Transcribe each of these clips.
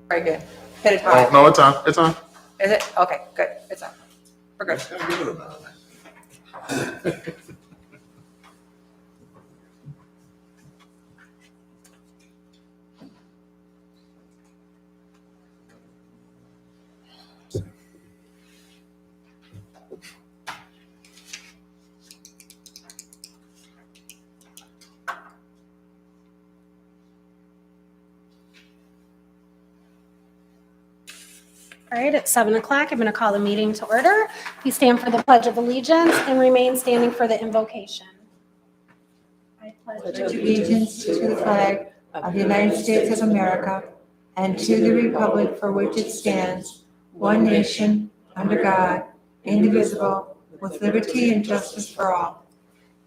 Very good. Hit it Oh, hard. no, it's on. It's on. Is it? Okay, good. It's on. We're good. All right, it's 7 o'clock. I'm going to call the meeting to order. We stand for the Pledge of Allegiance and remain standing for the invocation. I pledge Allegiance to the flag of the United States of America and to the republic for which it stands, one nation, under God, indivisible, with liberty and justice for all.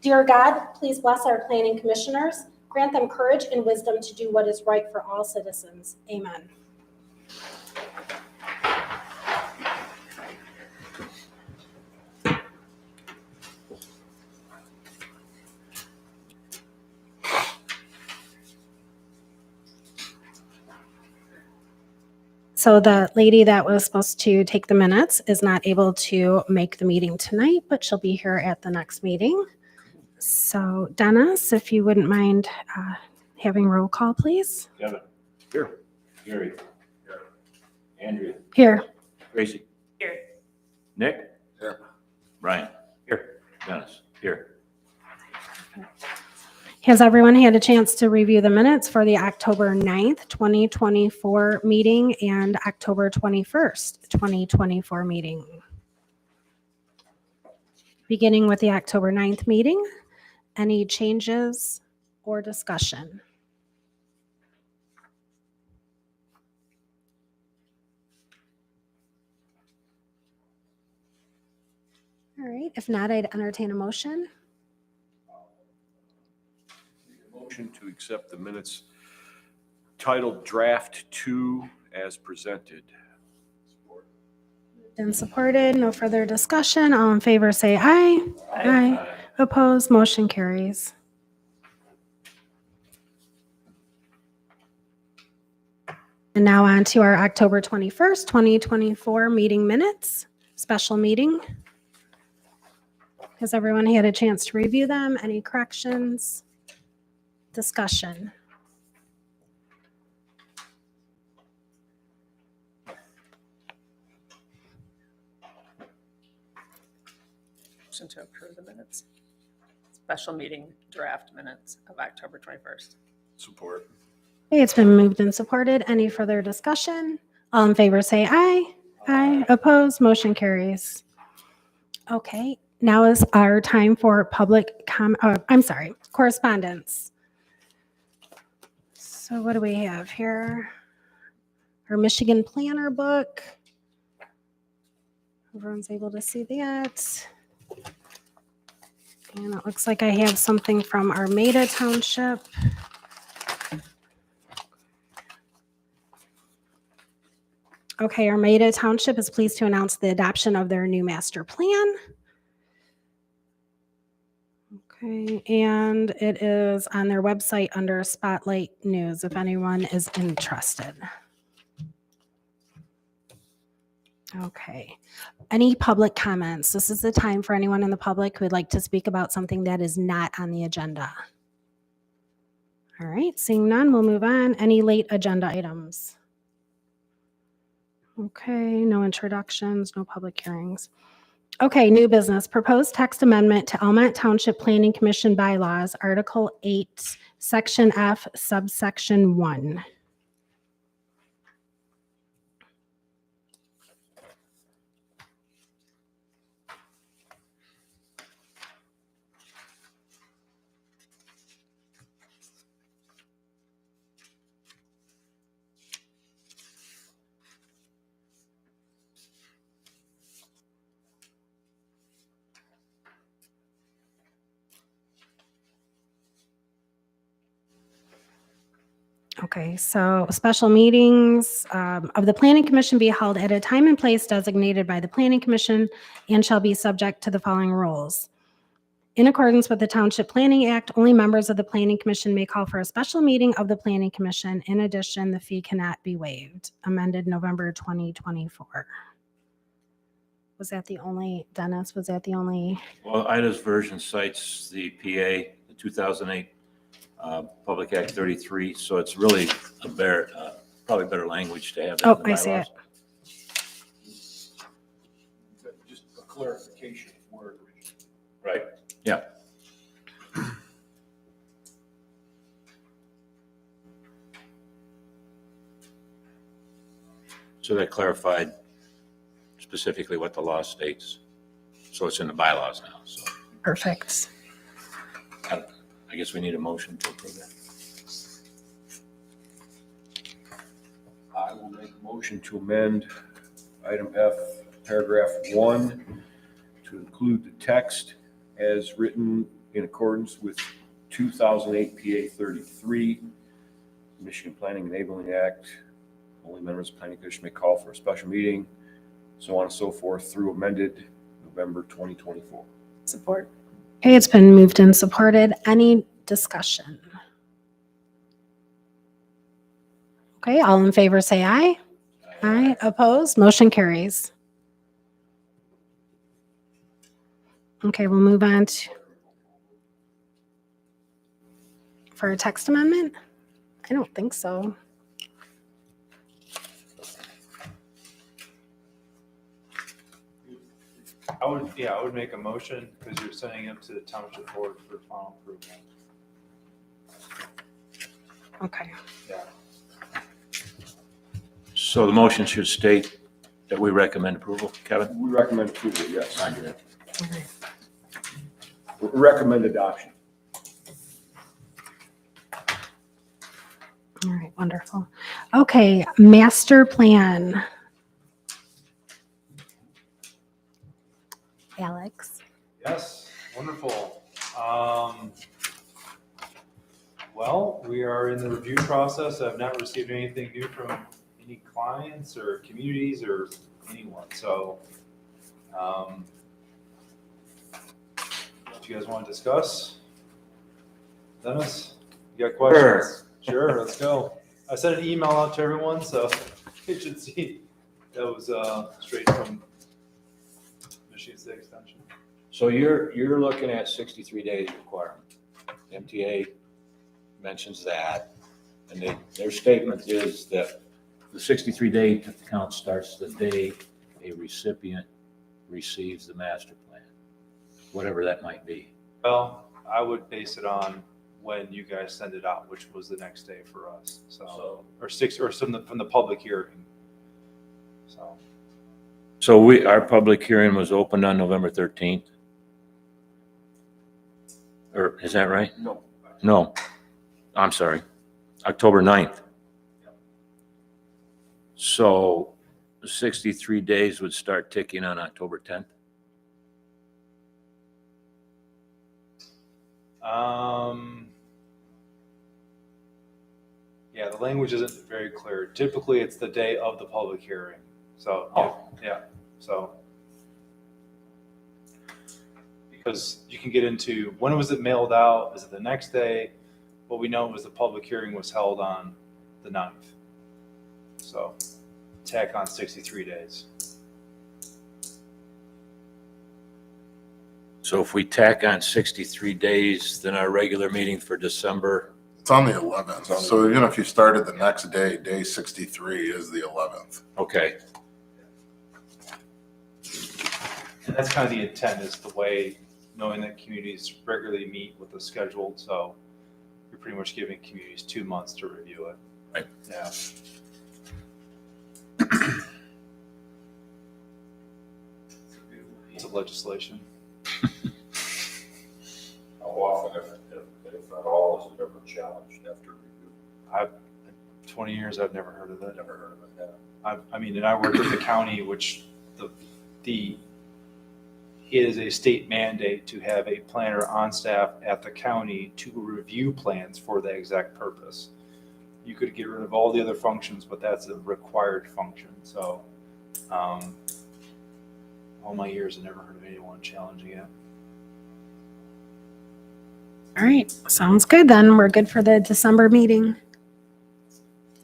Dear God, please bless our planning commissioners. Grant them courage and wisdom to do what is right for all citizens. Amen. So the lady that was supposed to take the minutes is not able to make the meeting tonight, but she'll be here at the next meeting. So Dennis, if you wouldn't mind having roll call, please. Kevin. Here. Gary. Here. Andrea. Here. Gracie. Here. Nick. Here. Brian. Here. Dennis. Here. Has everyone had a chance to review the minutes for the October 9th, 2024 meeting and October 21st, 2024 meeting? Beginning with the October 9th meeting, any changes or discussion? All right, if not, I'd entertain a motion. Motion to accept the minutes titled Draft 2 as presented. Been supported, no further discussion. All in favor say aye. Aye. Opposed, motion carries. And now on to our October 21st, 2024 meeting minutes, special meeting. Has everyone had a chance to review them? Any corrections? Discussion? Motion to approve the minutes. Special meeting draft minutes of October 21st. Support. Okay, it's been moved and supported. Any further discussion? All in favor say aye. Aye. Opposed, motion carries. Okay, now is our time for correspondence. So what do we have here? Our Michigan Planner book. Everyone's able to see that. And it looks like I have something from Almont Township. Okay, Almont Township is pleased to announce the adoption of their new master plan. Okay, and it is on their website under Spotlight News if anyone is interested. Okay, any public comments? This is the time for anyone in the public who would like to speak about something that is not on the agenda. All right, seeing none, we'll move on. Any late agenda items? Okay, no introductions, no public hearings. Okay, new business. Proposed text amendment to Almont Township Planning Commission bylaws, Article 8, Section F, subsection 1. Okay, so special meetings of the Planning Commission be held at a time and place designated by the Planning Commission and shall be subject to the following rules. In accordance with the Township Planning Act, only members of the Planning Commission may call for a special meeting of the Planning Commission. In addition, the fee cannot be waived. Amended November 2024. Was that the only, Dennis, was that the only? Well, Ida's version cites the PA, the 2008 Public Act 33, so it's really a better, probably better language to have that in Oh, the I see it. bylaws. Just a clarification of where it originated. Right, yeah. So that clarified specifically what the law states. So it's in the bylaws now, so Perfect. I guess we need a motion to approve that. I will make a motion to amend item F, paragraph 1, to include the text as written in accordance with 2008 PA 33, Michigan Planning Enabling Act. Only members of the Planning Commission may call for a special meeting, so on and so forth, through amended November 2024. Support. Okay, it's been moved and supported. Any discussion? Okay, all in favor say aye. Aye. Opposed? Motion carries. Okay, we'll move on to for a text amendment? I don't think so. I would make a motion because you're sending it to the township board for final approval. Okay. So the motion should state that we recommend approval. Kevin? We recommend approval, yes. Roger that. All right. We recommend adoption. All right, wonderful. Okay, master plan. Alex. Yes, wonderful. Well, we are in the review process. I've not received anything new from any clients or communities or anyone. So, what do you guys want to discuss? Dennis, you got questions? Sure, let's go. I sent an email out to everyone, so you should see that was straight from Michigan State Extension. So you're looking at 63 days requirement. MTA mentions that, and their statement is that the 63-day count starts the day a recipient receives the master plan, whatever that might be. Well, I would base it on when you guys send it out, which was the next day for us. So from the public hearing. So our public hearing was opened on November 13th. Or is that right? No. No, I'm sorry, October 9th. So 63 days would start ticking on October 10th? Yeah, the language isn't very clear. Typically, it's the day of the public hearing. So, yeah, so. Because you can get into, when was it mailed out? Is it the next day? What we know was the public hearing was held on the 9th. So, tack on 63 days. So if we tack on 63 days, then our regular meeting for December, It's on the 11th. So even if you started the next day, day 63 is the 11th. okay. And that's kind of the intent, is the way, knowing that communities regularly meet with the scheduled, so you're pretty much giving communities 2 months to review it. Right. Yeah. It's a legislation. How often, if at all, is it ever challenged after review? 20 years, I've never heard of it. Never heard of it, yeah. I mean, and I worked at the county, which it is a state mandate to have a planner on staff at the county to review plans for that exact purpose. You could get rid of all the other functions, but that's a required function. So, all my years, I never heard of anyone challenging it. All right, sounds good then. We're good for the December meeting.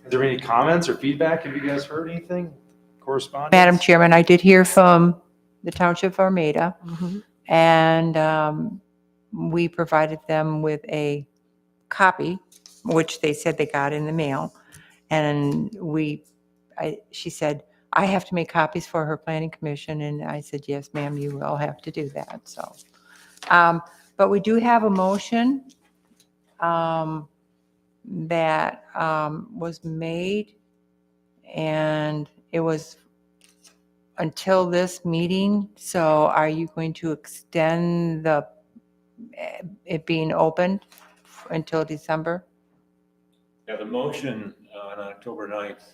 Is there any comments or feedback? Have you guys heard anything? Correspondence? Madam Chairman, I did hear from the Township of Armada, Mhm. and we provided them with a copy, which they said they got in the mail. And she said, I have to make copies for her planning commission. And I said, yes, ma'am, you will have to do that. So, but we do have a motion that was made, and it was until this meeting. So are you going to extend it being opened until December? Yeah, the motion on October 9th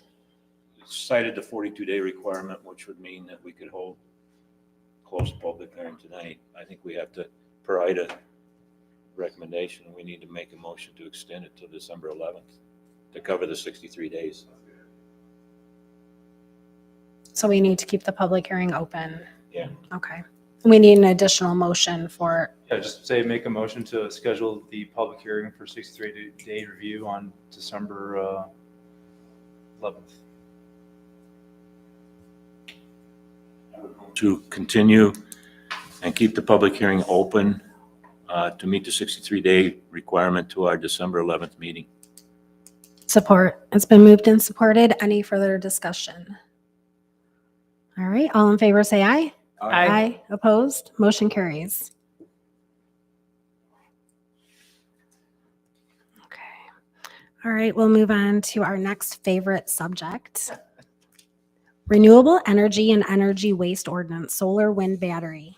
cited the 42-day requirement, which would mean that we could hold closed public hearing tonight. I think we have to provide a recommendation. We need to make a motion to extend it till December 11th to cover the 63 days. So we need to keep the public hearing open. Yeah. Okay. We need an additional motion for, Yeah, just say make a motion to schedule the public hearing for 63-day review on December 11th. To continue and keep the public hearing open to meet the 63-day requirement to our December 11th meeting. support. It's been moved and supported. Any further discussion? All right, all in favor say aye. Aye. Opposed? Motion carries. Okay. All right, we'll move on to our next favorite subject. Renewable energy and energy waste ordinance, solar wind battery.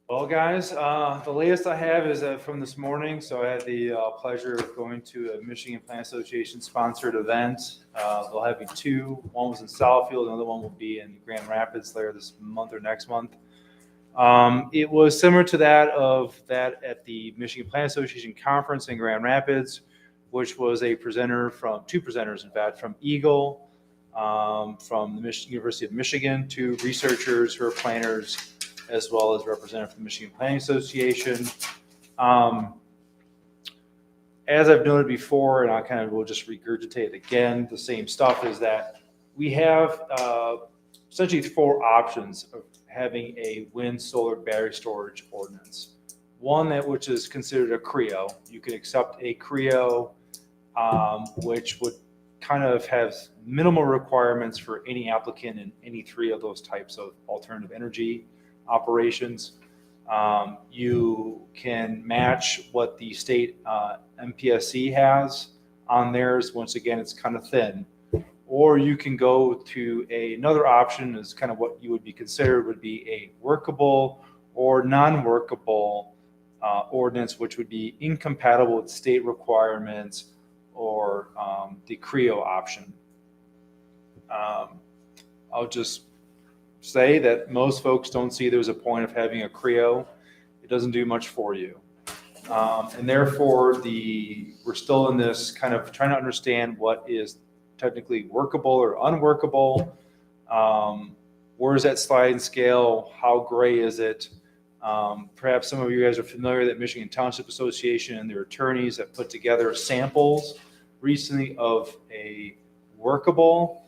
Well, guys, the latest I have is from this morning. So I had the pleasure of going to a Michigan Plant Association sponsored event. They'll have two. One was in Southfield, another one will be in Grand Rapids later this month or next month. It was similar to that at the Michigan Plant Association conference in Grand Rapids, which was two presenters, in fact, from Eagle, from the University of Michigan, two researchers who are planners, as well as representative from the Michigan Planning Association. As I've noted before, and I kind of will just regurgitate again, the same stuff is that we have essentially four options of having a wind solar battery storage ordinance. One which is considered a CREO. You can accept a CREO, which would kind of have minimal requirements for any applicant in any three of those types of alternative energy operations. You can match what the state MPSC has on theirs. Once again, it's kind of thin. Or you can go to another option, is kind of what you would be considered would be a workable or non-workable ordinance, which would be incompatible with state requirements, or the CREO option. I'll just say that most folks don't see there's a point of having a CREO. It doesn't do much for you. And therefore, we're still in this kind of trying to understand what is technically workable or unworkable. Where is that sliding scale? How gray is it? Perhaps some of you guys are familiar that Michigan Township Association and their attorneys have put together samples recently of a workable,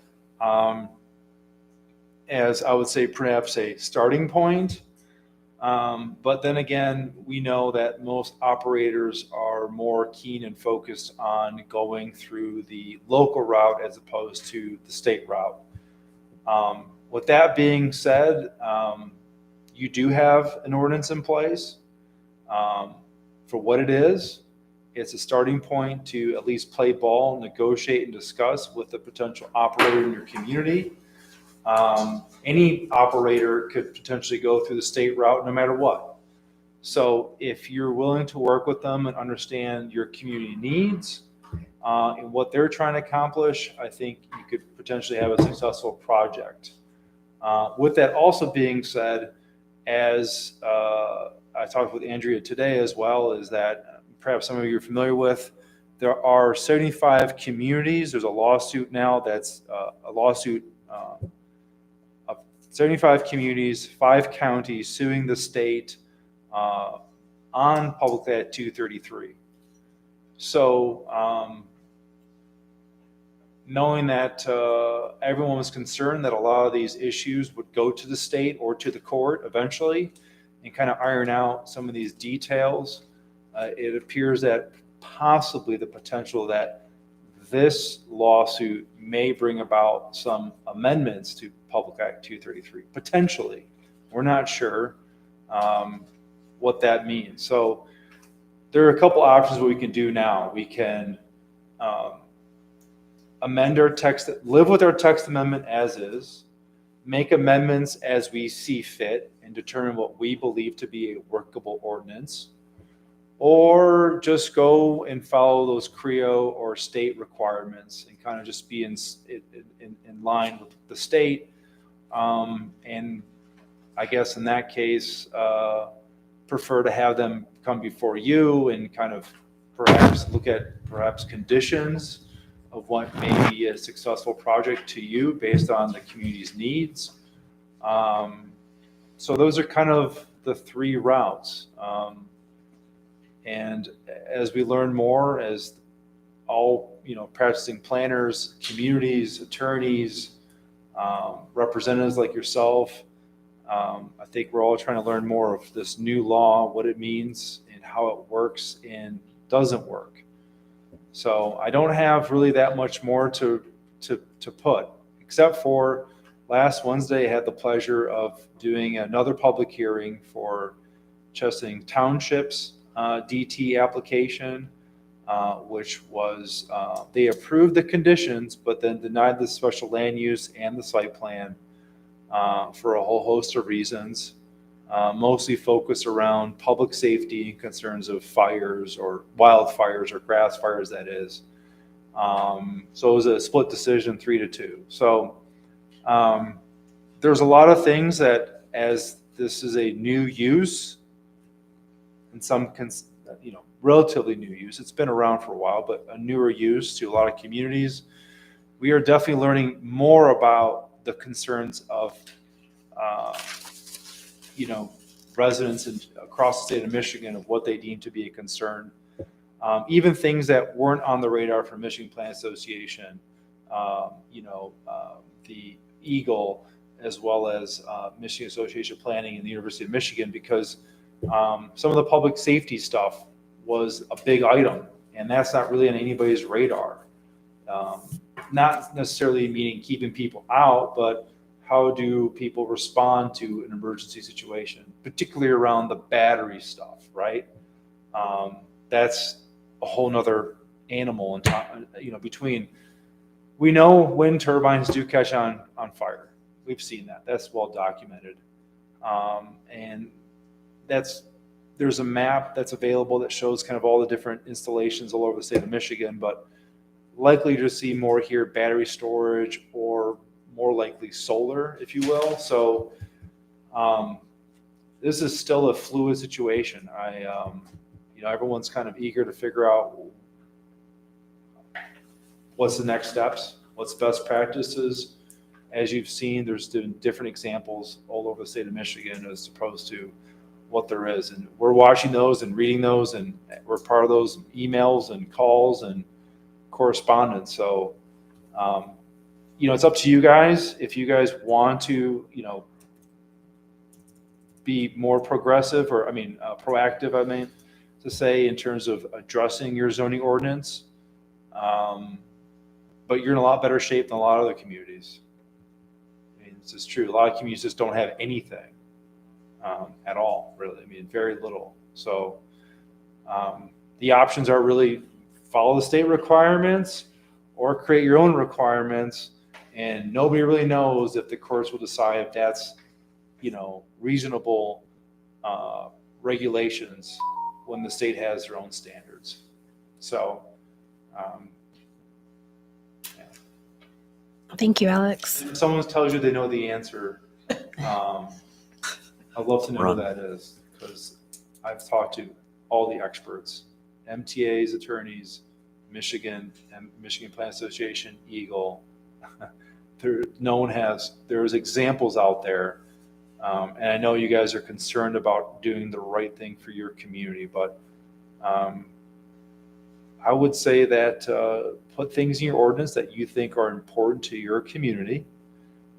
as I would say, perhaps a starting point. But then again, we know that most operators are more keen and focused on going through the local route as opposed to the state route. With that being said, you do have an ordinance in place. For what it is, it's a starting point to at least play ball, negotiate, and discuss with the potential operator in your community. Any operator could potentially go through the state route no matter what. So if you're willing to work with them and understand your community needs and what they're trying to accomplish, I think you could potentially have a successful project. With that also being said, as I talked with Andrea today as well, is that perhaps some of you are familiar with, there are 75 communities. There's a lawsuit now that's a lawsuit of 75 communities, 5 counties suing the state on Public Act 233. So, knowing that everyone was concerned that a lot of these issues would go to the state or to the court eventually and kind of iron out some of these details, it appears that possibly the potential that this lawsuit may bring about some amendments to Public Act 233, potentially. We're not sure what that means. So there are a couple options what we can do now. We can amend our text, live with our text amendment as is, make amendments as we see fit, and determine what we believe to be a workable ordinance, or just go and follow those CREO or state requirements and kind of just be in line with the state. And I guess in that case, prefer to have them come before you and kind of perhaps look at conditions of what may be a successful project to you based on the community's needs. So those are kind of the three routes. And as we learn more, as all, practicing planners, communities, attorneys, representatives like yourself, I think we're all trying to learn more of this new law, what it means and how it works and doesn't work. So I don't have really that much more to put, except for last Wednesday I had the pleasure of doing another public hearing for Chesaning Township's DT application, which was they approved the conditions but then denied the special land use and the site plan for a whole host of reasons, mostly focused around public safety and concerns of fires or wildfires or grass fires, that is. So it was a split decision, 3-2. So there's a lot of things that, as this is a new use, in some relatively new use, it's been around for a while, but a newer use to a lot of communities, we are definitely learning more about the concerns of residents across the state of Michigan of what they deem to be a concern. Even things that weren't on the radar for Michigan Plan Association, the Eagle, as well as Michigan Association of Planning and the University of Michigan, because some of the public safety stuff was a big item, and that's not really on anybody's radar. Not necessarily meaning keeping people out, but how do people respond to an emergency situation, particularly around the battery stuff, right? That's a whole nother animal. And we know wind turbines do catch on fire. We've seen that. That's well documented. And there's a map that's available that shows kind of all the different installations all over the state of Michigan, but likely to see more here battery storage or more likely solar, if you will. So this is still a fluid situation. Everyone's kind of eager to figure out what's the next steps, what's best practices. As you've seen, there's different examples all over the state of Michigan as opposed to what there is. And we're watching those and reading those, and we're part of those emails and calls and correspondence. So, it's up to you guys. If you guys want to, be more progressive or, proactive, to say, in terms of addressing your zoning ordinance. But you're in a lot better shape than a lot of other communities. This is true. A lot of communities just don't have anything at all, really. Very little. So the options are really follow the state requirements or create your own requirements, and nobody really knows if the courts will decide if that's, reasonable regulations when the state has their own standards. So, Thank you, Alex. if someone tells you they know the answer, I'd love to know who that is, because I've talked to all the experts, MTAs, attorneys, Michigan Plan Association, Eagle. There's examples out there And I know you guys are concerned about doing the right thing for your community, but I would say that put things in your ordinance that you think are important to your community.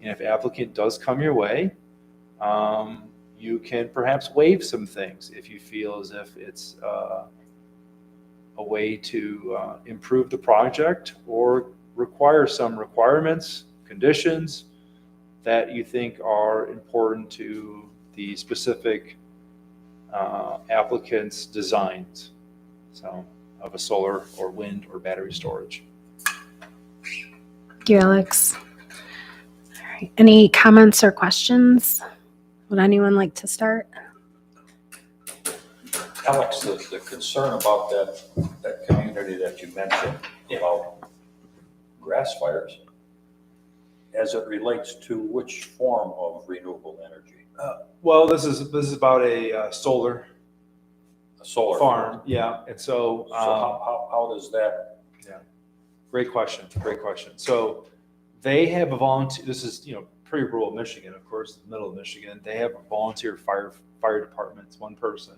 And if applicant does come your way, you can perhaps waive some things if you feel as if it's a way to improve the project, or require some requirements, conditions that you think are important to the specific applicant's designs, so of a solar or wind or battery storage. Thank you, Alex. All right. Any comments or questions? Would anyone like to start? Alex, the concern about that community that you mentioned about grass fires, as it relates to which form of renewable energy? Well, this is about a solar A solar farm, yeah, and so. So how does that? Great question. Great question. So they have a volunteer. This is pretty rural Michigan, of course, the middle of Michigan. They have a volunteer fire department. It's one person,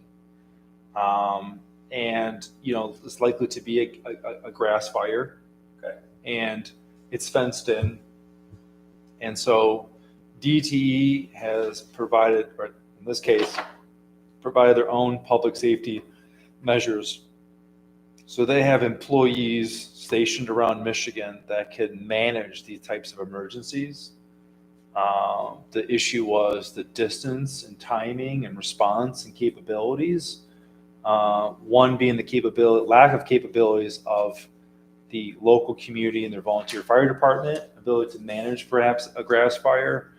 and it's likely to be a grass fire. Okay. And it's fenced in, and so DTE has provided, or in this case, provided their own public safety measures. So they have employees stationed around Michigan that can manage these types of emergencies. The issue was the distance and timing and response and capabilities. One being the lack of capabilities of the local community and their volunteer fire department, ability to manage perhaps a grass fire.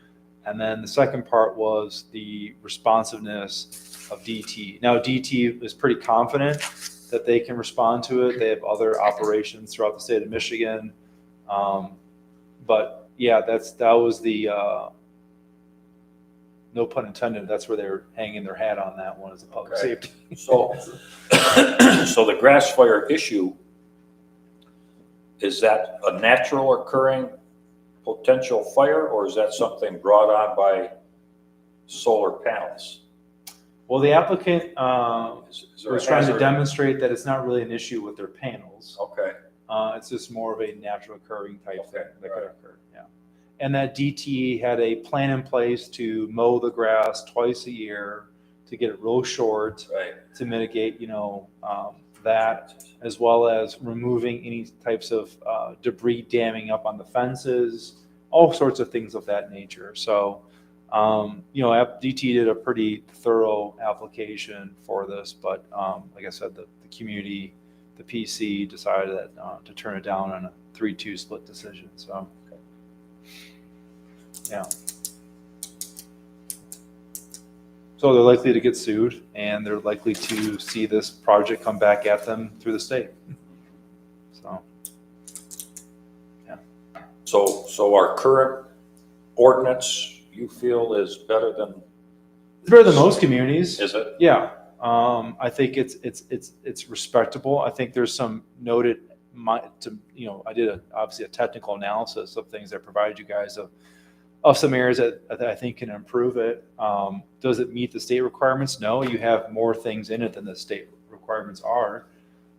And then the second part was the responsiveness of DT. Now, DT is pretty confident that they can respond to it. They have other operations throughout the state of Michigan. But yeah, that was the, no pun intended, that's where they're hanging their hat on that one, as a public safety. So, so the grass fire issue, is that a natural occurring potential fire, or is that something brought on by solar panels? Well, the applicant Is there a was trying to hazard? demonstrate that it's not really an issue with their panels. Okay, It's just more of a natural occurring type thing Okay, that could right. occur. Yeah. And that DTE had a plan in place to mow the grass twice a year to get it real short, right. to mitigate, that, as well as removing any types of debris damming up on the fences, all sorts of things of that nature. So, DT did a pretty thorough application for this, but like I said, the community, the PC decided that, to turn it down on a 3-2 split decision. So, yeah. So they're likely to get sued, and they're likely to see this project come back at them through the state. So, So our current ordinance, you feel, is better than, it's better than most communities. is it? Yeah. I think it's respectable. I think there's some noted, I did obviously a technical analysis of things that provided you guys of some areas that I think can improve it. Does it meet the state requirements? No, you have more things in it than the state requirements are.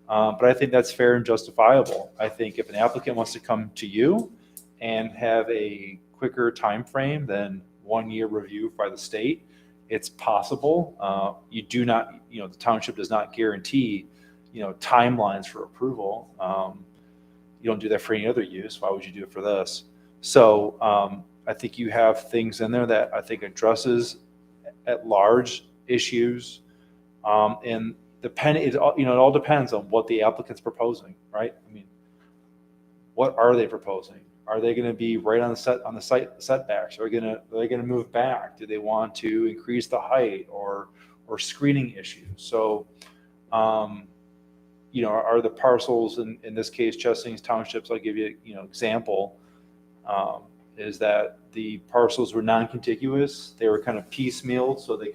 But I think that's fair and justifiable. I think if an applicant wants to come to you and have a quicker time frame than 1 year review by the state, it's possible. You do not, the township does not guarantee, timelines for approval. You don't do that for any other use. Why would you do it for this? So, I think you have things in there that I think addresses at large issues, and it all depends on what the applicant's proposing, right? I mean, what are they proposing? Are they going to be right on the site setbacks? Are they going to move back? Do they want to increase the height or screening issues? So, are the parcels in this case, Chestnut Townships? I'll give you example. Is that the parcels were non-contiguous. They were kind of piecemealed, so they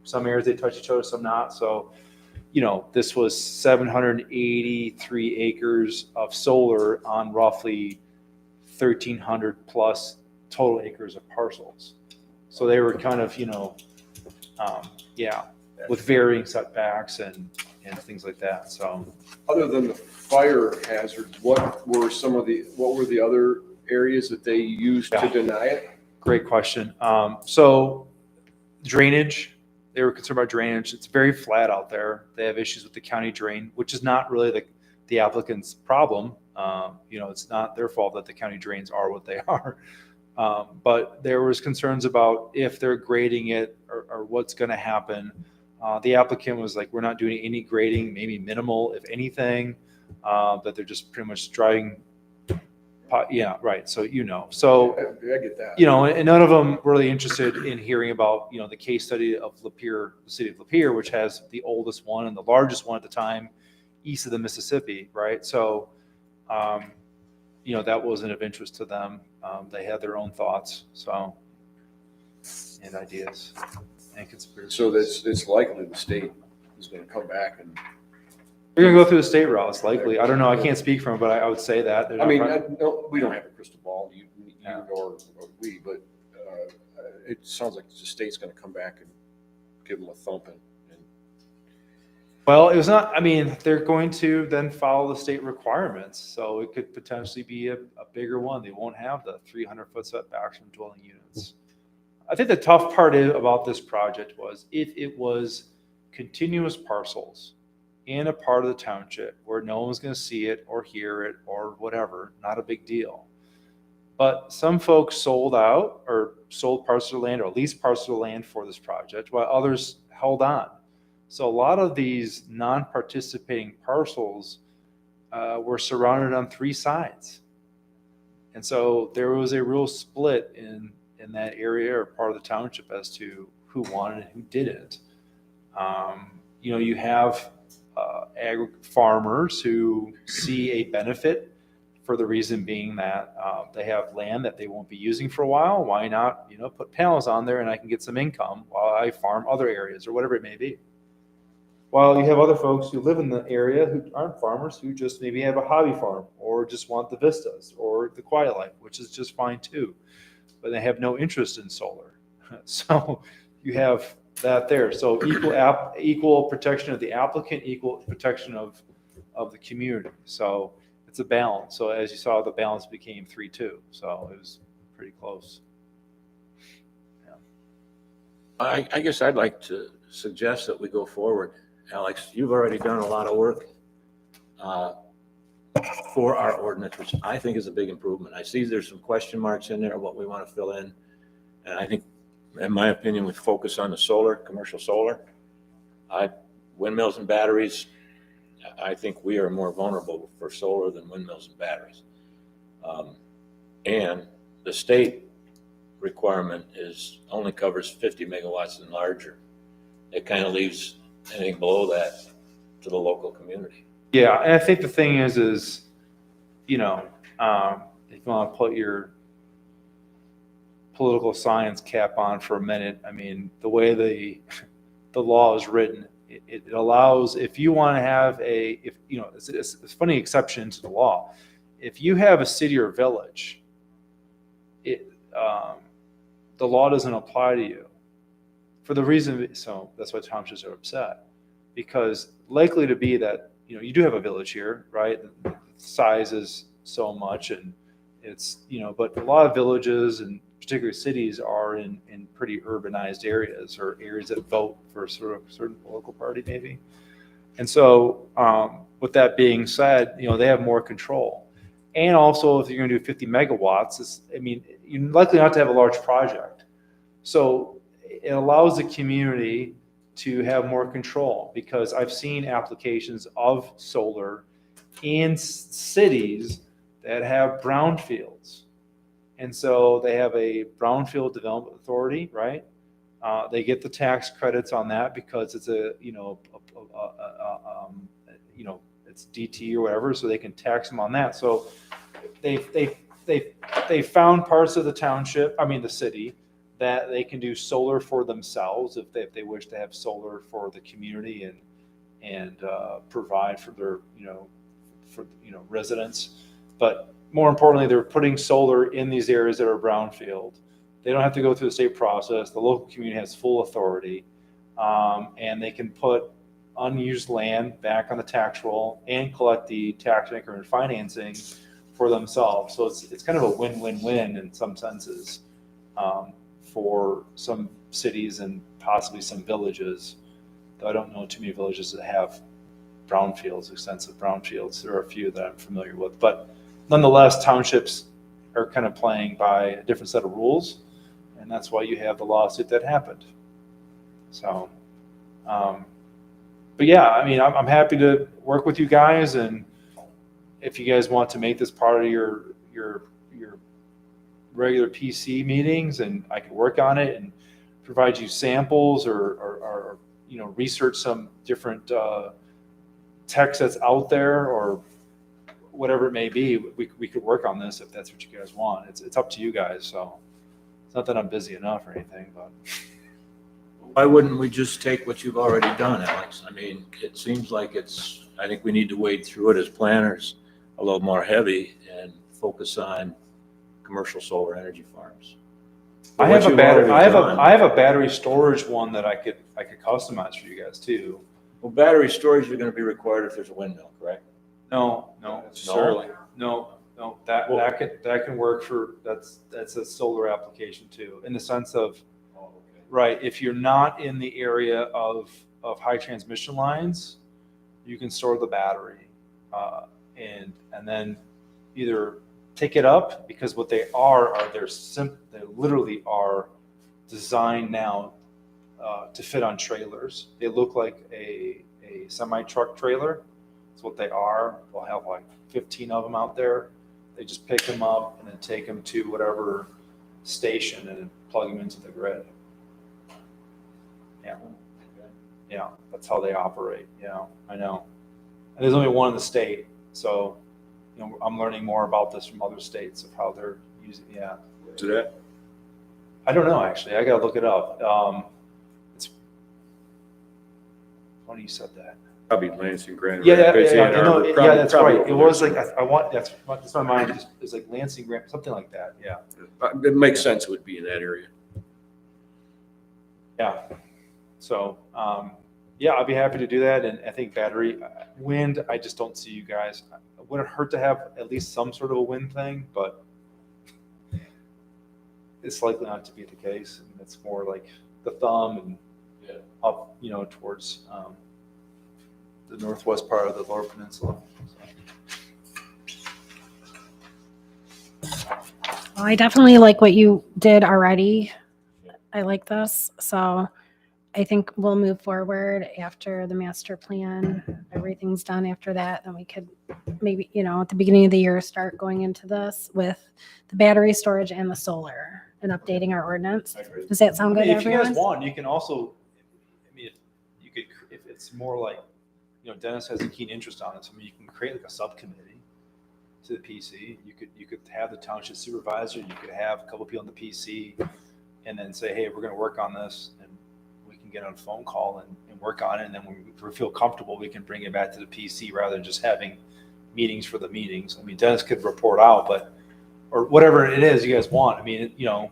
some areas they touch each other, some not. So, this was 783 acres of solar on roughly 1,300 plus total acres of parcels. So they were kind of, with varying setbacks and things like that. So Other than the fire hazards, what were the other areas that they used to deny it? great question. So drainage, they were concerned about drainage. It's very flat out there. They have issues with the county drain, which is not really the applicant's problem. It's not their fault that the county drains are what they are. But there was concerns about if they're grading it or what's going to happen. The applicant was like, we're not doing any grading, maybe minimal, if anything, that they're just pretty much driving. Yeah, right. So, so, I get that. and none of them really interested in hearing about, the case study of Lapeer, the city of Lapeer, which has the oldest one and the largest one at the time east of the Mississippi. Right. So, that wasn't of interest to them. They had their own thoughts. So, and ideas and conspiracies. So it's likely the state is going to come back and. We're going to go through the state route. It's likely. I don't know. I can't speak from it, but I would say that. I mean, no, we don't have a crystal ball, you nor we, but it sounds like the state's going to come back and give them a thumping. Well, it was not, they're going to then follow the state requirements. So it could potentially be a bigger one. They won't have the 300-foot setbacks from dwelling units. I think the tough part about this project was if it was continuous parcels in a part of the township where no one's going to see it or hear it or whatever, not a big deal. But some folks sold out or sold parts of land or leased parts of land for this project while others held on. So a lot of these non-participating parcels were surrounded on three sides. And so there was a real split in that area or part of the township as to who wanted and who didn't. You have farmers who see a benefit for the reason being that they have land that they won't be using for a while. Why not, put panels on there and I can get some income while I farm other areas or whatever it may be. While you have other folks who live in the area who aren't farmers, who just maybe have a hobby farm or just want the vistas or the quiet life, which is just fine too, but they have no interest in solar. So you have that there. So equal protection of the applicant, equal protection of the community. So it's a balance. So as you saw, the balance became 3-2. So it was pretty close. Yeah. I guess I'd like to suggest that we go forward. Alex, you've already done a lot of work for our ordinance, which I think is a big improvement. I see there's some question marks in there, what we want to fill in. And I think, in my opinion, we focus on the solar, commercial solar. Windmills and batteries, I think we are more vulnerable for solar than windmills and batteries. And the state requirement only covers 50 megawatts and larger. It kind of leaves anything below that to the local community. Yeah, and I think the thing is if you want to put your political science cap on for a minute, the way the law is written, it allows, if you want to have it's a funny exception to the law. If you have a city or village, the law doesn't apply to you. For the reason, so that's why townships are upset, because likely to be that, you do have a village here, right? The size is so much and it's, but a lot of villages and particularly cities are in pretty urbanized areas or areas that vote for sort of certain political party maybe. And so with that being said, they have more control. And also if you're going to do 50 megawatts, you're likely not to have a large project. So it allows the community to have more control, because I've seen applications of solar in cities that have brownfields. And so they have a brownfield development authority, right? They get the tax credits on that because it's it's DT or whatever, so they can tax them on that. So they found parts of the township, the city, that they can do solar for themselves if they wish to have solar for the community and provide for their residents. But more importantly, they're putting solar in these areas that are brownfield They don't have to go through the state process. The local community has full authority. And they can put unused land back on the tax roll and collect the tax increment financing for themselves. So it's kind of a win-win-win in some senses for some cities and possibly some villages. Though I don't know too many villages that have brownfields, extensive brownfields. There are a few that I'm familiar with, but nonetheless, townships are kind of playing by a different set of rules, and that's why you have the lawsuit that happened. So, but yeah, I mean, I'm happy to work with you guys, and if you guys want to make this part of your regular PC meetings, and I can work on it and provide you samples or research some different text that's out there or whatever it may be, we could work on this if that's what you guys want. It's up to you guys. So it's not that I'm busy enough or anything, but. Why wouldn't we just take what you've already done, Alex? I mean, it seems like I think we need to wade through it as planners a little more heavy and focus on commercial solar energy farms. I have a battery storage one that I could customize for you guys too. Well, battery storage is going to be required if there's a windmill, correct? No, necessarily. No, that can work for, that's a solar application too, in the sense of, right, if you're not in the area of high transmission lines, you can store the battery and then either take it up, because what they are they literally are designed now to fit on trailers. They look like a semi-truck trailer. That's what they are. They'll have like 15 of them out there. They just pick them up and then take them to whatever station and then plug them into the grid. Yeah, that's how they operate. Yeah, I know. And there's only one in the state, so I'm learning more about this from other states of how they're using. Yeah. To that? I don't know actually. I gotta look it up. It's funny you said that. Probably Lansing, Grand Yeah, Rapids, Ann you know, Arbor, yeah, probably- that's probably right. over It there was like somewhere. I want. That's my mind. Just it's like Lansing, Grant, something like that. Yeah. It makes sense it would be in that area. Yeah. So, yeah, I'll be happy to do that. And I think battery, wind, I just don't see you guys. It wouldn't hurt to have at least some sort of a wind thing, but it's likely not to be the case. And it's more like the thumb and up, towards the northwest part of the Lower Peninsula. Well, I definitely like what you did already. I like this. So I think we'll move forward after the master plan. Everything's done after that. Then we could maybe, at the beginning of the year, start going into this with the battery storage and the solar and updating our ordinance. Does that sound good to If you guys everyone? want, you can also, if it's more like, Dennis has a keen interest on it. So you can create like a subcommittee to the PC. You could have the township supervisor. You could have a couple people on the PC, and then say, hey, we're going to work on this, and we can get on a phone call and work on it. And then when we feel comfortable, we can bring it back to the PC rather than just having meetings for the meetings. I mean, Dennis could report out, or whatever it is you guys want. I mean, Okay.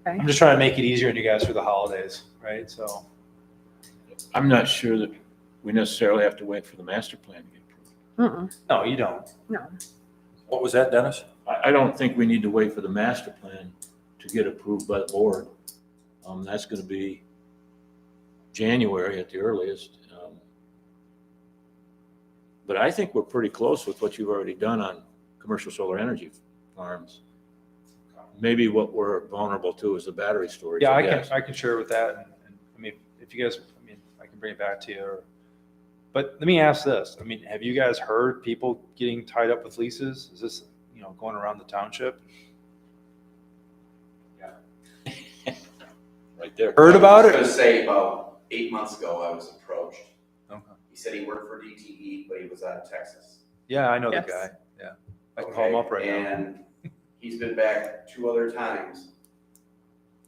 I'm just trying to make it easier on you guys for the holidays, right? So. I'm not sure that we necessarily have to wait for the master plan to get approved. No, you don't. No. What was that, Dennis? I don't think we need to wait for the master plan to get approved by the board. That's going to be January at the earliest. But I think we're pretty close with what you've already done on commercial solar energy farms. Maybe what we're vulnerable to is the battery storage. Yeah, guess. I can share with that. And I mean, if you guys, I can bring it back to you. But let me ask this. I mean, have you guys heard people getting tied up with leases? Is this, going around the township? Right there. Heard about I was it? gonna say about 8 months ago, I was approached. Okay. He said he worked for DTE, but he was out of Texas. Yeah, I know Yes. the guy. Yeah. I can call him up right now. And he's been back 2 other times,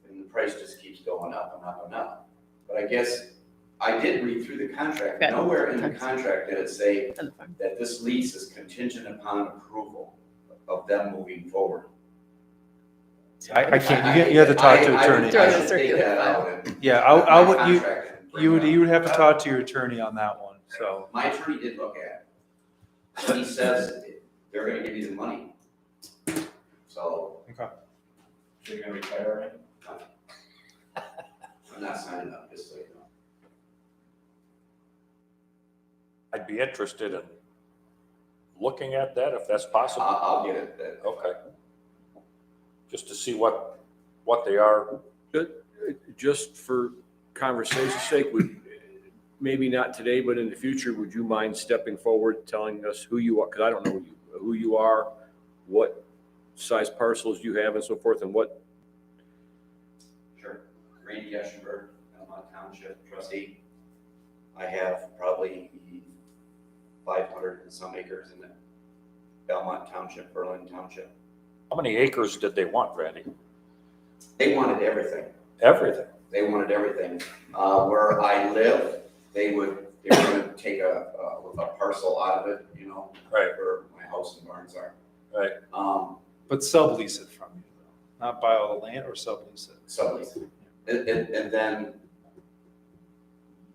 and the price just keeps going up and up and up. But I guess I did read through the contract. Yeah. Nowhere in the contract did it say And the farm. that this lease is contingent upon approval of them moving forward. I can't, you have to talk to attorney. Throw I the should take circular that file. out and. Yeah, my contract and bring it you would up. have to talk to your attorney on that one, so. My attorney did look at it. He says they're gonna give you the money. So Okay. So you're gonna retire, I'm not signing up, just so you know. I'd be interested in looking at that if that's possible. I'll get it. Okay. Just to see what they are. Just for conversation's sake, maybe not today, but in the future, would you mind stepping forward, telling us who you are? Because I don't know who you are, what size parcels you have and so forth, and what. Sure. Randy Eschenberg, Almont Township trustee. I have probably 500 and some acres in Almont Township, Berlin Township. How many acres did they want, Randy? They wanted everything. Everything. They wanted everything. Where I live, they were gonna take a parcel out of it, you know, Right. where my house and barns are. Right. But sublease it from you, though, not buy all the land or sublease it. Sublease. And then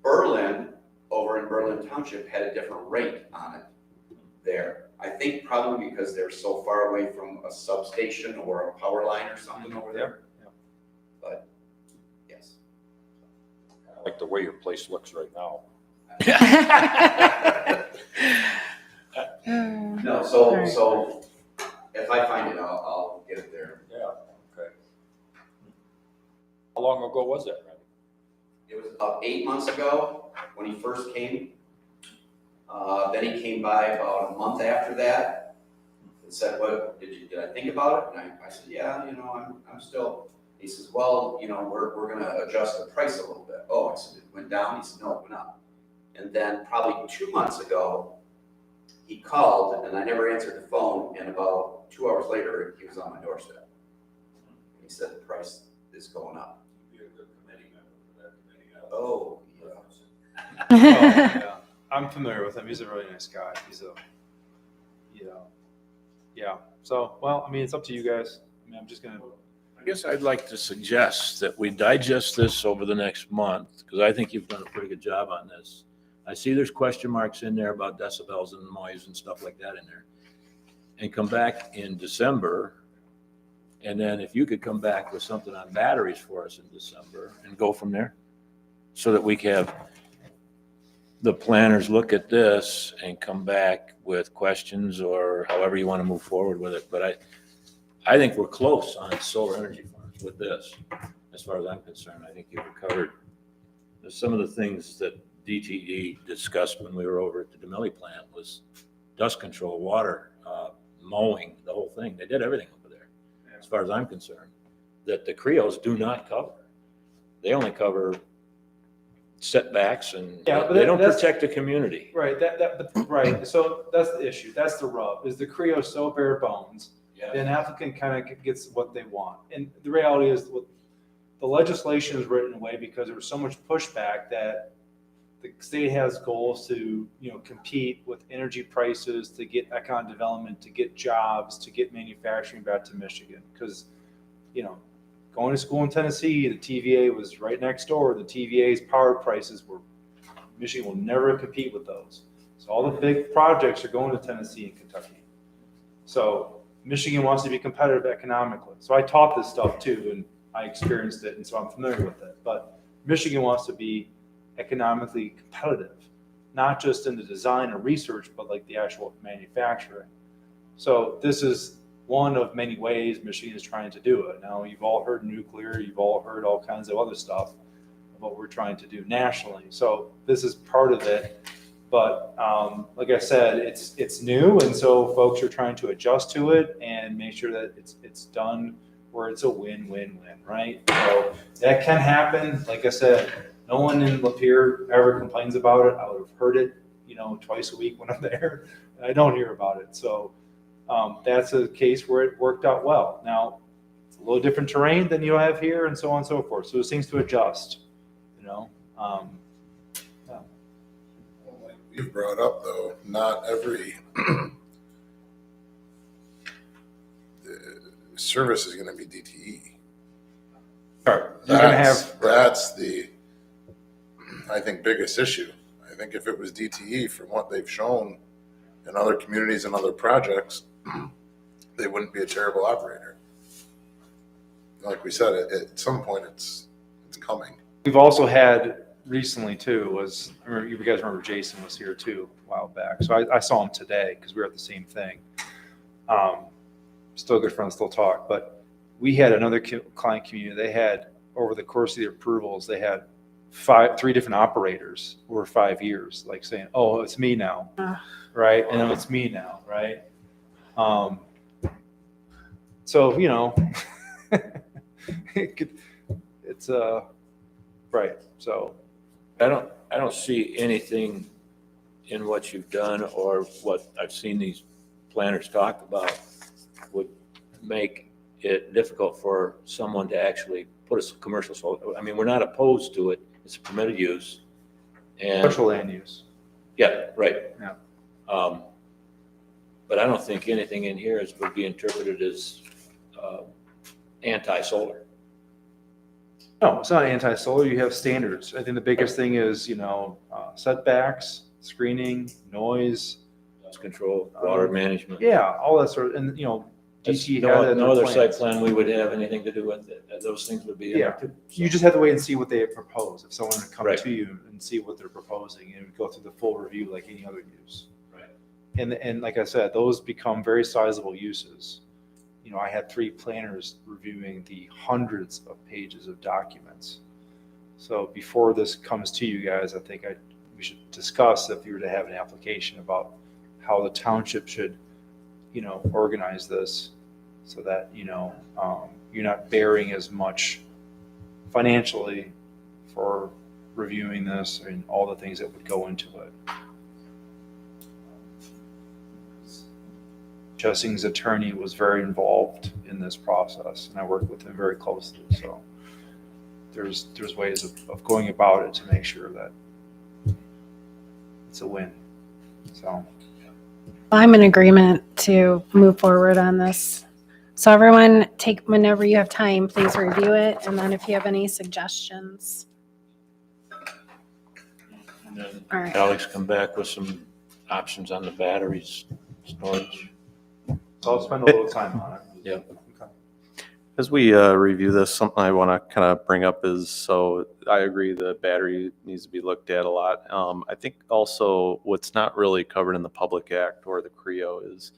Berlin, over in Berlin Township, had a different rate on it there. I think probably because they're so far away from a substation or a power line or something over there. Yeah. But, yes. I like the way your place looks right now. No, so if I find it, I'll get it there. Yeah, okay. How long ago was that, Randy? It was about 8 months ago when he first came. Then he came by about a month after that and said, "What did I think about it?" And I said, "Yeah, you know, I'm still." He says, "Well, you know, we're gonna adjust the price a little bit." Oh, I said, "It went down?" He said, "No, it went up." And then probably 2 months ago, he called and I never answered the phone. And about 2 hours later, he was on my doorstep. He said the price is going up. You'd be a good committee member for that committee. Oh, yeah. Oh, yeah. I'm familiar with him. He's a really nice guy. Yeah. So, well, I mean, it's up to you guys. I mean, I'm just gonna. I guess I'd like to suggest that we digest this over the next month, because I think you've done a pretty good job on this. I see there's question marks in there about decibels and noise and stuff like that in there. And come back in December, and then if you could come back with something on batteries for us in December and go from there, so that we can have the planners look at this and come back with questions or however you want to move forward with it. But I think we're close on solar energy farms with this, as far as I'm concerned. I think you've covered some of the things that DTE discussed when we were over at the DeMillie plant was dust control, water, mowing, the whole thing. They did everything over there, as far as I'm concerned, that the Creos do not cover. They only cover setbacks and Yeah, but they don't that's- protect the community. Right. Right. So that's the issue. That's the rub. Is the Creo so bare bones? Then applicant kind of gets what they want. And the reality is, the legislation is written away because there was so much pushback that the state has goals to, compete with energy prices, to get economic development, to get jobs, to get manufacturing back to Michigan. Because, going to school in Tennessee, the TVA was right next door. The TVA's power prices Michigan will never compete with those. So all the big projects are going to Tennessee and Kentucky. So Michigan wants to be competitive economically. So I taught this stuff too, and I experienced it, and so I'm familiar with it. But Michigan wants to be economically competitive, not just in the design and research, but like the actual manufacturing. So this is one of many ways Michigan is trying to do it. Now, you've all heard nuclear, you've all heard all kinds of other stuff of what we're trying to do nationally. So this is part of it. But like I said, it's new, and so folks are trying to adjust to it and make sure that it's done where it's a win-win-win, right? So that can happen. Like I said, no one in Lapeer ever complains about it. I would have heard it, twice a week when I'm there, and I don't hear about it. So that's a case where it worked out well. Now, it's a little different terrain than you have here, and so on and so forth. So it seems to adjust, Like you've brought up though, not every service is gonna be DTE. You're gonna have, That's the, I think, biggest issue. I think if it was DTE, from what they've shown in other communities and other projects, they wouldn't be a terrible operator. Like we said, at some point, it's coming. we've also had recently too, was, you guys remember Jason was here too a while back. So I saw him today because we were at the same thing. Still good friends, still talk, but we had another client community. They had, over the course of the approvals, they had three different operators over 5 years, like saying, oh, it's me now, right? And then it's me now, right? So, you know, it's right. So I don't see anything in what you've done or what I've seen these planners talk about would make it difficult for someone to actually put a commercial solar. I mean, we're not opposed to it. It's a permitted use. And special land use. yeah, right. Yeah. But I don't think anything in here would be interpreted as anti-solar. No, it's not anti-solar. You have standards. I think the biggest thing is, you know, setbacks, screening, noise, Dust control, water management. yeah, all that sort of, and you know, DT had that in No their other site plans. plan we would have anything to do with it. Those things would be in there too. You just have to wait and see what they propose. If someone would come Right. to you and see what they're proposing, and go through the full review like any other use. Right. And like I said, those become very sizable uses. You know, I had 3 planners reviewing the hundreds of pages of documents. So before this comes to you guys, I think we should discuss, if you were to have an application, about how the township should, you know, organize this so that, you know, you're not bearing as much financially for reviewing this and all the things that would go into it. Jessing's attorney was very involved in this process, and I worked with him very closely. So there's ways of going about it to make sure that it's a win. So I'm in agreement to move forward on this. So everyone, whenever you have time, please review it. And then if you have any suggestions. And then All right. Alex come back with some options on the batteries storage. So I'll spend a little time on it. Yeah. Okay. As we review this, something I want to kind of bring up is, so I agree the battery needs to be looked at a lot. I think also what's not really covered in the Public Act or the CREO is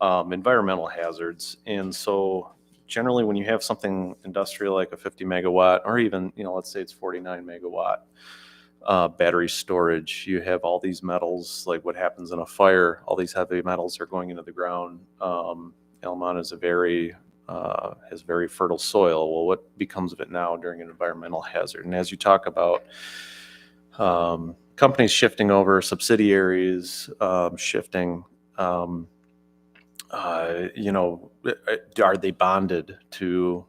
environmental hazards. And so generally when you have something industrial like a 50 megawatt, or even, you know, let's say it's 49 megawatt battery storage, you have all these metals, like what happens in a fire, all these heavy metals are going into the ground. Almont is has very fertile soil. Well, what becomes of it now during an environmental hazard? And as you talk about companies shifting over, subsidiaries shifting, you know, are they bonded to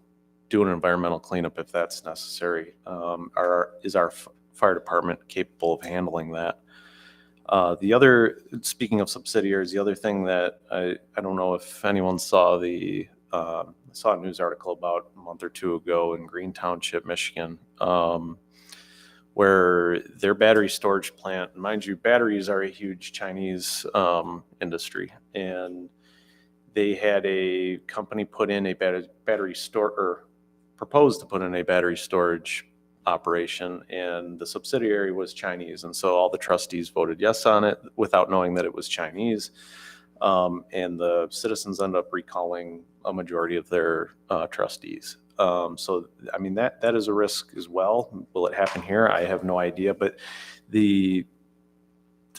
do an environmental cleanup if that's necessary? Is our fire department capable of handling that? The other, speaking of subsidiaries, the other thing that I don't know if anyone saw I saw a news article about a month or two ago in Green Township, Michigan, where their battery storage plant, mind you, batteries are a huge Chinese industry, and they had a company put in a battery store, or proposed to put in a battery storage operation, and the subsidiary was Chinese, and so all the trustees voted yes on it without knowing that it was Chinese. And the citizens end up recalling a majority of their trustees. So, I mean, that is a risk as well. Will it happen here? I have no idea. But the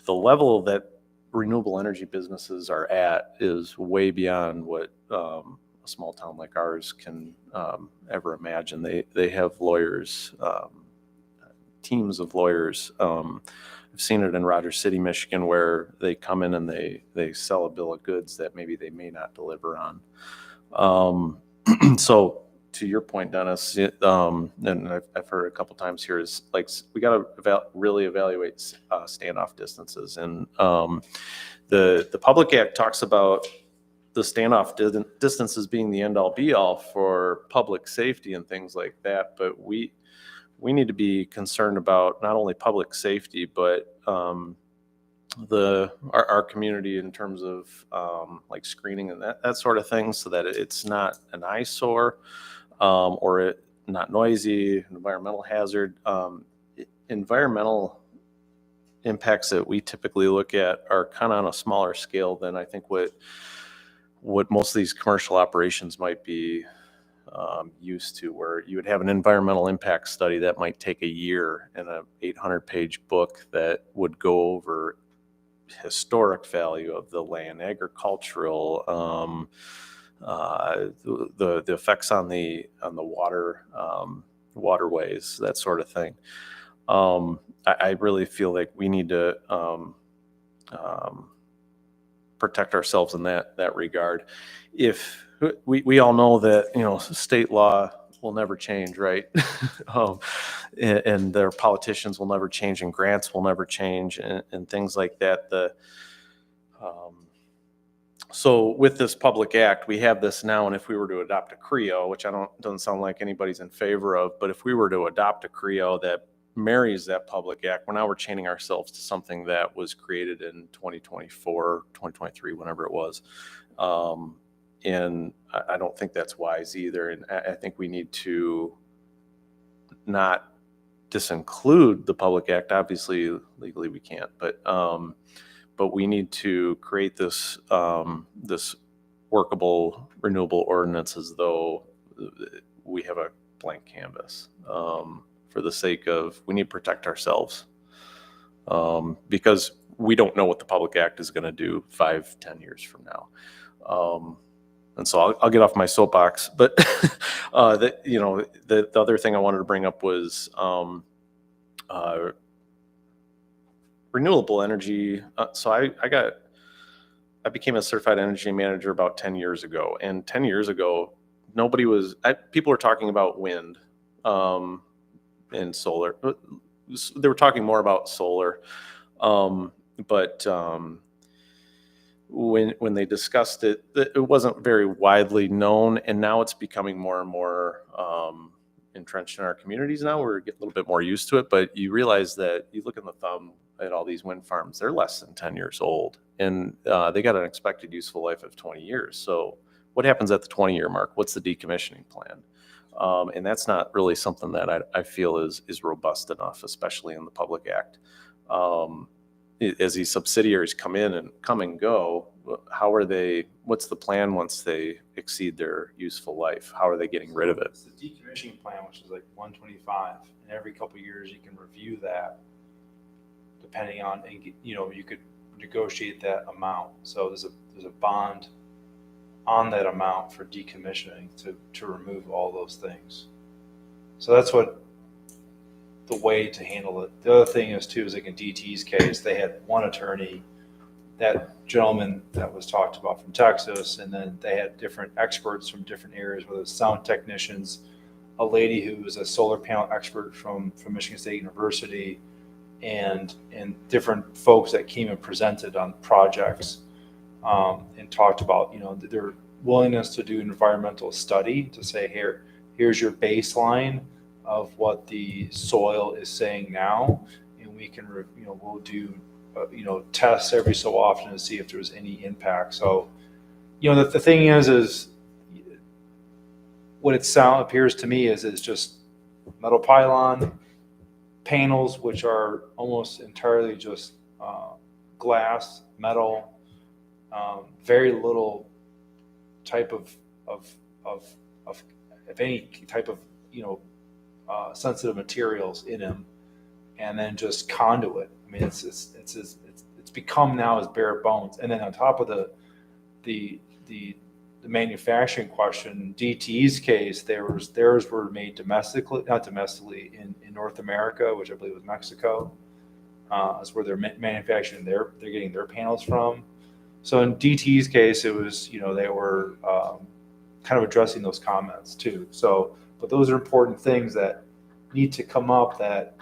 level that renewable energy businesses are at is way beyond what a small town like ours can ever imagine. They have lawyers, teams of lawyers. I've seen it in Rogers City, Michigan, where they come in and they sell a bill of goods that maybe they may not deliver on. So to your point, Dennis, and I've heard a couple times here, is like we got to really evaluate standoff distances. And the Public Act talks about the standoff distances being the end all be all for public safety and things like that, but we need to be concerned about not only public safety, but our community in terms of like screening and that sort of thing, so that it's not an eyesore or it not noisy, environmental hazard. Environmental impacts that we typically look at are kind of on a smaller scale than I think what most of these commercial operations might be used to, where you would have an environmental impact study that might take a year and a 800-page book that would go over historic value of the land, agricultural, the effects on the water, waterways, that sort of thing. I really feel like we need to protect ourselves in that regard. If we all know that, state law will never change, right? And their politicians will never change, and grants will never change, and things like that. So with this public act, we have this now, and if we were to adopt a CREO, which doesn't sound like anybody's in favor of, but if we were to adopt a CREO that marries that public act, we're chaining ourselves to something that was created in 2024, 2023, whenever it was. And I don't think that's wise either. And I think we need to not disinclude the public act. Obviously, legally we can't, but we need to create this workable renewable ordinance as though we have a blank canvas, for the sake of, we need to protect ourselves, because we don't know what the public act is going to do 5-10 years from now. And so I'll get off my soapbox, but the other thing I wanted to bring up was renewable energy. So I became a certified energy manager about 10 years ago, and 10 years ago, people were talking about wind and solar. They were talking more about solar, but when they discussed it, it wasn't very widely known, and now it's becoming more and more entrenched in our communities. Now we're getting a little bit more used to it, but you realize that you look in the thumb at all these wind farms, they're less than 10 years old, and they got an expected useful life of 20 years. So what happens at the 20-year mark? What's the decommissioning plan? And that's not really something that I feel is robust enough, especially in the Public Act. As these subsidiaries come and go, what's the plan once they exceed their useful life? How are they getting rid of it? It's the decommissioning plan, which is like 125, and every couple of years you can review that, depending on, you could negotiate that amount. So there's a bond on that amount for decommissioning to remove all those things. So that's what the way to handle it. The other thing is like in DT's case, they had one attorney, that gentleman that was talked about from Texas, and then they had different experts from different areas, whether it's sound technicians, a lady who was a solar panel expert from Michigan State University, and different folks that came and presented on projects, and talked about, their willingness to do an environmental study to say, here's your baseline of what the soil is saying now, and we can, we'll do, tests every so often to see if there's any impact. So, the thing is what it appears to me is just metal pylon panels, which are almost entirely just glass, metal, very little type of any type of, sensitive materials in them, and then just conduit. I mean, it's become now as bare bones. And then on top of the manufacturing question, DTE's case, theirs were made domestically, not domestically, in North America, which I believe was Mexico. That's where they're manufacturing they're getting their panels from. So in DTE's case, it was, they were kind of addressing those comments too. So, but those are important things that need to come up that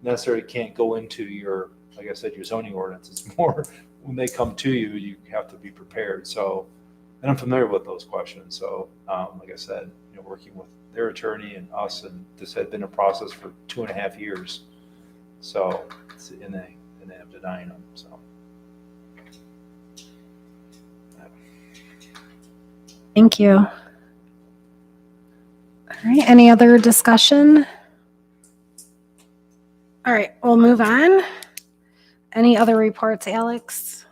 necessarily can't go into your, like I said, your zoning ordinance. It's more when they come to you, you have to be prepared. So And I'm familiar with those questions. So, like I said, working with their attorney and us, and this had been a process for 2.5 years. So, and they ended up denying them. So, Thank you. All right, any other discussion? All right, we'll move on. Any other reports, Alex?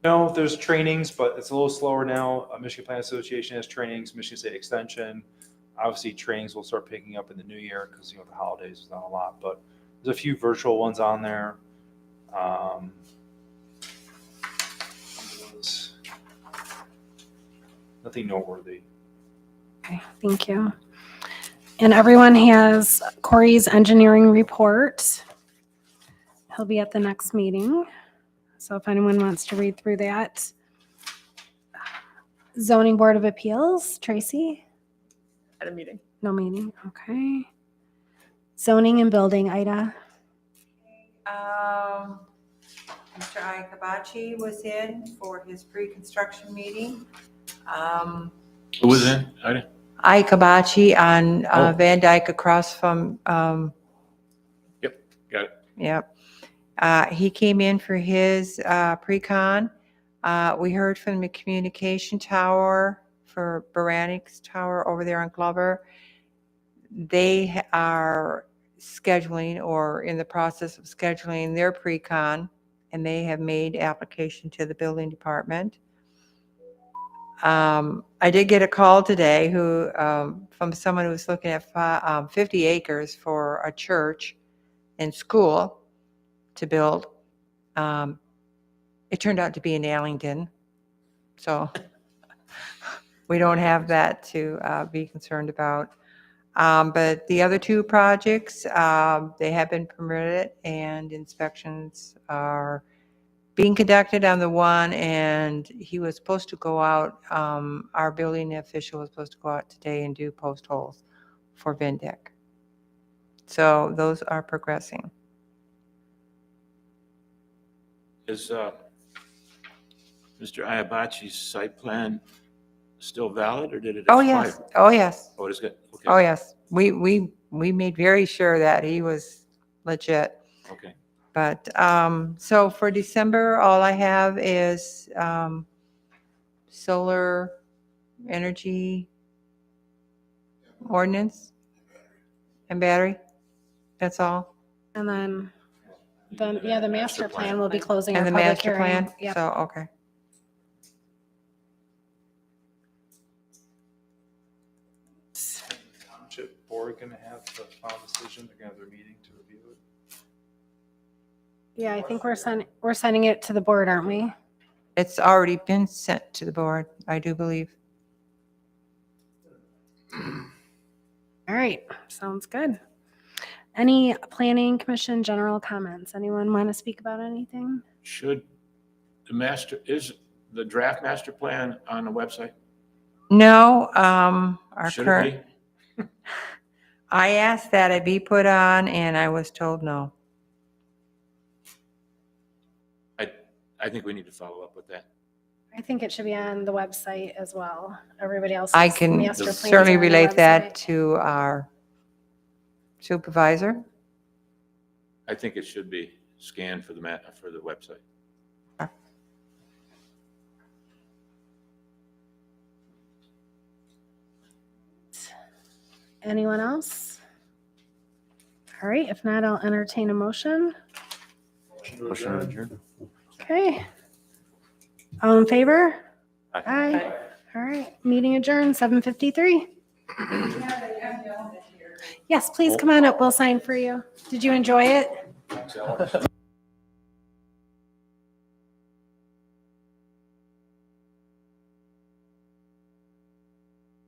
no, there's trainings, but it's a little slower now. Michigan Planning Association has trainings, Michigan State Extension. Obviously, trainings will start picking up in the new year because the holidays is not a lot, but there's a few virtual ones on there. Nothing noteworthy. Okay, thank you. And everyone has Corey's engineering report. He'll be at the next meeting. So if anyone wants to read through that. Zoning Board of Appeals, Tracy? At a meeting. No meeting, okay. Zoning and Building, Ida? Mr. Ikabachi was in for his pre-construction meeting. Who was in? I didn't. Ikabachi on Oh. Van Dyke across from, Yep, got it. yep. He came in for his pre-con. We heard from the communication tower for Baranik's tower over there on Glover. They are scheduling or in the process of scheduling their pre-con, and they have made application to the building department. I did get a call today from someone who was looking at 50 acres for a church and school to build. It turned out to be in Allington, so we don't have that to be concerned about. But the other two projects, they have been permitted and inspections are being conducted on the one, and he was supposed to go out, our building official was supposed to go out today and do post holes for Vindic. So those are progressing. Is Mr. Ayabachi's site plan still valid, or did it expire? Oh, yes. Oh, yes. Oh, it is good. Okay. Oh, yes. We made very sure that he was legit. Okay. But, so for December, all I have is, solar energy ordinance and battery. That's all. And then, the master plan will be closing our And the public master hearing. plan? Yep. So, okay. Township board going to have the final decision? They're going to have their meeting to review it. Yeah, I think we're sending it to the board, aren't we? It's already been sent to the board, I do believe. All right, sounds good. Any planning commission general comments? Anyone want to speak about anything? Should is the draft master plan on the website? No, our Should current, it be? I asked that it be put on and I was told no. I think we need to follow up with that. I think it should be on the website as well. Everybody else. I can certainly relate that to our supervisor. I think it should be scanned for the website. Anyone else? All right, if not, I'll entertain a motion. Motion adjourned. Okay. All in favor? Aye. Aye. All right, meeting adjourned, 7:53. Yes, please come on up. We'll sign for you. Did you enjoy it?